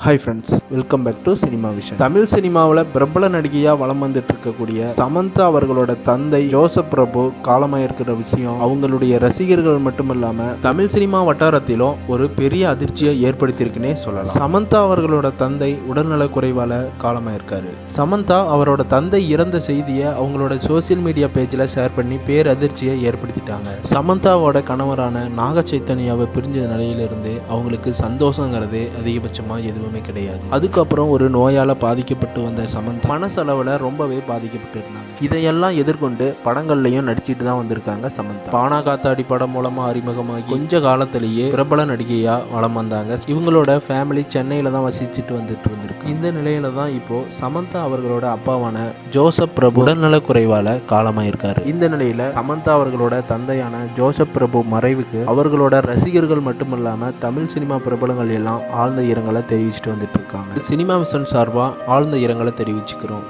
Hi friends, welcome back to Cinema Vision. Tamil சினிமாவில் பிரபல நடிகையாக வலம் வந்துட்டு இருக்கக்கூடிய சமந்தா அவர்களோட தந்தை ஜோசப் பிரபு காலமாயிருக்கிற விஷயம் அவங்களுடைய ரசிகர்கள் மட்டும் இல்லாமல் தமிழ் சினிமா வட்டாரத்திலும் ஒரு பெரிய அதிர்ச்சியை ஏற்படுத்தியிருக்குன்னே சொல்லலாம். சமந்தா அவர்களோட தந்தை உடல்நலக் குறைவால் காலமாயிருக்காரு. சமந்தா அவரோட தந்தை இறந்த செய்தியை அவங்களோட சோசியல் மீடியா பேஜில் ஷேர் பண்ணி பேரதிர்ச்சியை ஏற்படுத்திட்டாங்க. சமந்தாவோட கணவரான நாக சைத்தன்யாவை பிரிஞ்ச நிலையிலிருந்து அவங்களுக்கு சந்தோஷங்கிறது அதிகபட்சமாக எதுவும் கிடையாது. அதுக்கப்புறம் ஒரு நோயால பாதிக்கப்பட்டு வந்த சமந்தா மனசளவுல ரொம்பவே பாதிக்கப்பட்டு இருந்தாங்க. இதையெல்லாம் எதிர்கொண்டு படங்கள்லயும் நடிச்சிட்டு தான் வந்திருக்காங்க சமந்தா. பானா காத்தாடி படம் மூலமா அறிமுகமாகி கொஞ்ச காலத்திலேயே பிரபல நடிகையா வலம் வந்தாங்க. இவங்களோட ஃபேமிலி சென்னையில தான் வசிச்சுட்டு வந்துட்டு இருந்திருக்கு. இந்த நிலையில தான் இப்போ சமந்தா அவர்களோட அப்பாவான ஜோசப் பிரபு உடல்நலக் குறைவால காலமாயிருக்காரு. இந்த நிலையில சமந்தா அவர்களோட தந்தையான ஜோசப் பிரபு மறைவுக்கு அவர்களோட ரசிகர்கள் மட்டுமல்லாம தமிழ் சினிமா பிரபலங்கள் எல்லாம் ஆழ்ந்த இரங்கலை தெரிவிச்சுட்டு வந்துட்டு இருக்காங்க. சினிமா விஷன் சார்பா ஆழ்ந்த இரங்கலை தெரிவிச்சுக்கிறோம்.